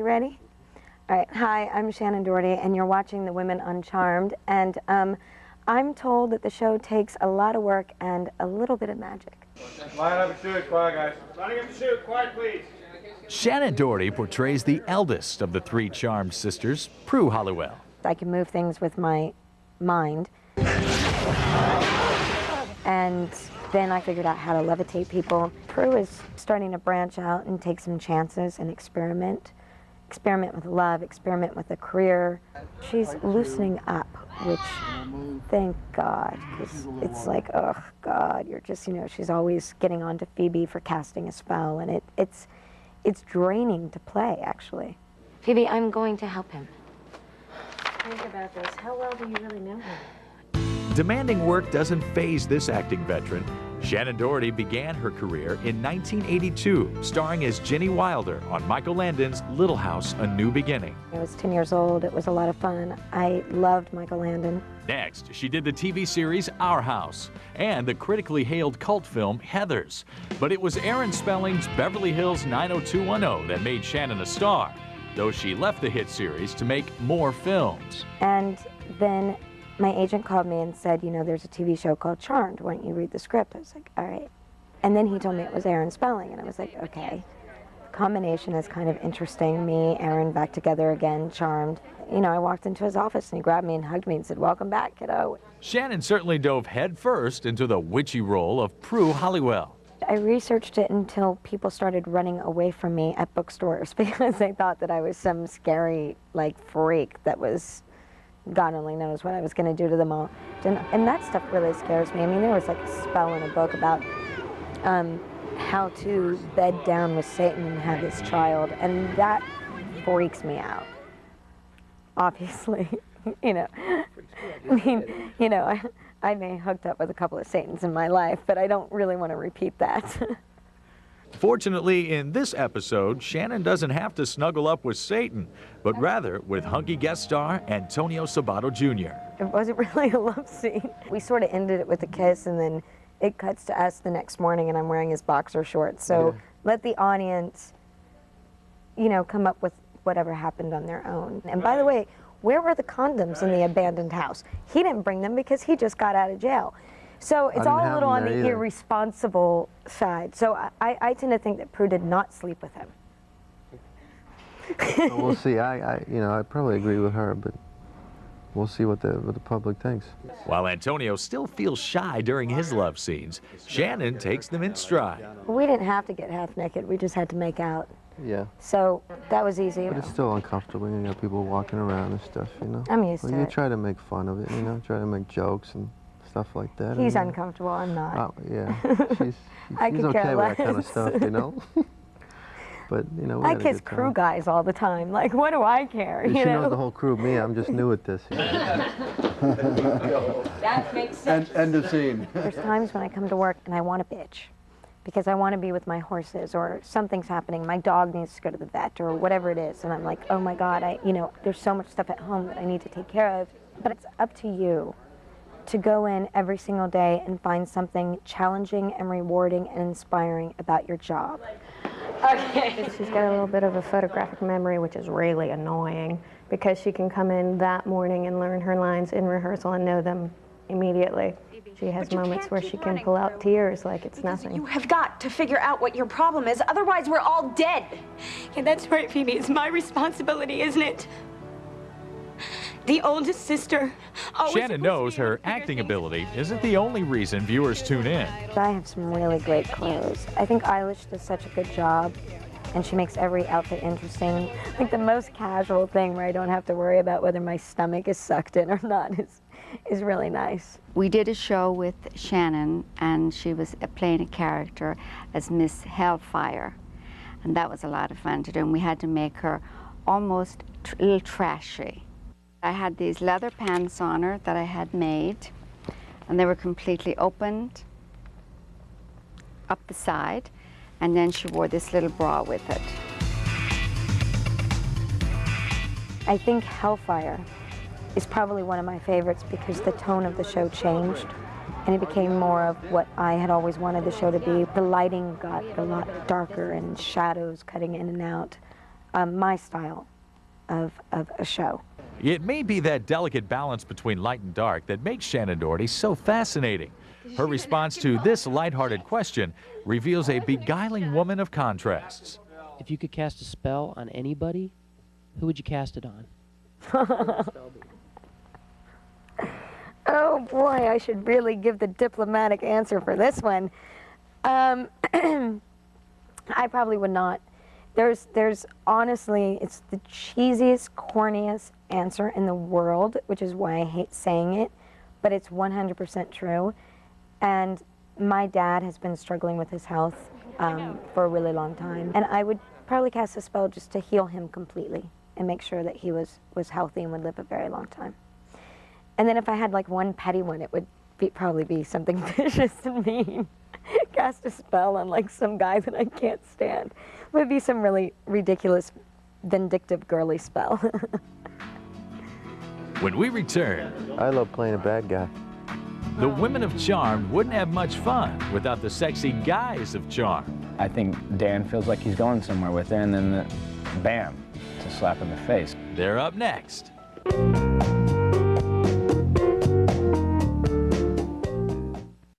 ready? All right, hi, I'm Shannen Doherty, and you're watching The Women on CharMeD, and I'm told that the show takes a lot of work and a little bit of magic. Line up and shoot, quiet guys. Lining up and shoot, quiet please. Shannen Doherty portrays the eldest of the three CharMeD sisters, Prue Halliwell. I can move things with my mind, and then I figured out how to levitate people. Prue is starting to branch out and take some chances and experiment with love, experiment with a career. She's loosening up, which, thank God, because it's like, oh God, you're just, you know, she's always getting on to Phoebe for casting a spell, and it's draining to play, actually. Phoebe, I'm going to help him. Think about this. How well do you really know him? Demanding work doesn't faze this acting veteran. Shannen Doherty began her career in 1982, starring as Ginny Wilder on Michael Landon's Little House, A New Beginning. I was 10 years old. It was a lot of fun. I loved Michael Landon. Next, she did the TV series Our House and the critically hailed cult film Heathers. But it was Aaron Spelling's Beverly Hills 90210 that made Shannen a star, though she left the hit series to make more films. And then my agent called me and said, you know, there's a TV show called CharMeD. Why don't you read the script? I was like, all right. And then he told me it was Aaron Spelling, and I was like, okay. The combination is kind of interesting. Me, Aaron, back together again, CharMeD. You know, I walked into his office and he grabbed me and hugged me and said, welcome back, kiddo. Shannen certainly dove headfirst into the witchy role of Prue Halliwell. I researched it until people started running away from me at bookstores because they thought that I was some scary, like, freak that was, God only knows what I was going to do to them all. And that stuff really scares me. I mean, there was like a spell in a book about how to bed down with Satan and have his child, and that freaks me out. Obviously, you know. I mean, you know, I may have hooked up with a couple of Satans in my life, but I don't really want to repeat that. Fortunately, in this episode, Shannen doesn't have to snuggle up with Satan, but rather with hunky guest star Antonio Sabato Jr. It wasn't really a love scene. We sort of ended it with a kiss, and then it cuts to us the next morning, and I'm wearing his boxer shorts. So let the audience, you know, come up with whatever happened on their own. And by the way, where were the condoms in the abandoned house? He didn't bring them because he just got out of jail. So it's all a little on the irresponsible side. So I tend to think that Prue did not sleep with him. We'll see. You know, I probably agree with her, but we'll see what the public thinks. While Antonio still feels shy during his love scenes, Shannen takes them in stride. We didn't have to get half naked. We just had to make out. Yeah. So that was easy. But it's still uncomfortable. You got people walking around and stuff, you know. I'm used to it. You try to make fun of it, you know, try to make jokes and stuff like that. He's uncomfortable, I'm not. Oh, yeah. He's okay with that kind of stuff, you know. But, you know, I kiss crew guys all the time. Like, what do I care? She knows the whole crew. Me, I'm just new at this. You know? That makes sense. End of scene. There's times when I come to work and I want to bitch because I want to be with my horses, or something's happening. My dog needs to go to the vet, or whatever it is. And I'm like, oh my God, you know, there's so much stuff at home that I need to take care of. But it's up to you to go in every single day and find something challenging and rewarding and inspiring about your job. Okay. She's got a little bit of a photographic memory, which is really annoying because she can come in that morning and learn her lines in rehearsal and know them immediately. She has moments where she can pull out tears like it's nothing. You have got to figure out what your problem is, otherwise we're all dead. Yeah, that's right, Phoebe. It's my responsibility, isn't it? The oldest sister. Shannen knows her acting ability isn't the only reason viewers tune in. I have some really great clothes. I think Eilish does such a good job, and she makes every outfit interesting. I think the most casual thing where I don't have to worry about whether my stomach is sucked in or not is really nice. We did a show with Shannen, and she was playing a character as Miss Hellfire, and that was a lot of fun to do, and we had to make her almost a little trashy. I had these leather pants on her that I had made, and they were completely opened up the side, and then she wore this little bra with it. I think Hellfire is probably one of my favorites because the tone of the show changed, and it became more of what I had always wanted the show to be. The lighting got a lot darker and shadows cutting in and out. my style of a show. It may be that delicate balance between light and dark that makes Shannen Doherty so fascinating. Her response to this lighthearted question reveals a beguiling woman of contrasts. If you could cast a spell on anybody, who would you cast it on? Oh boy, I should really give the diplomatic answer for this one. I probably would not. There's honestly, it's the cheesiest, corniest answer in the world, which is why I hate saying it, but it's 100% true. And my dad has been struggling with his health for a really long time. And I would probably cast a spell just to heal him completely and make sure that he was healthy and would live a very long time. And then if I had like one petty one, it would probably be something vicious and mean. Cast a spell on like some guy that I can't stand. It would be some really ridiculous, vindictive, girly spell. When we return, I love playing a bad guy. the women of charm wouldn't have much fun without the sexy guys of charm. I think Dan feels like he's going somewhere with it, and then bam, it's a slap in the face. They're up next.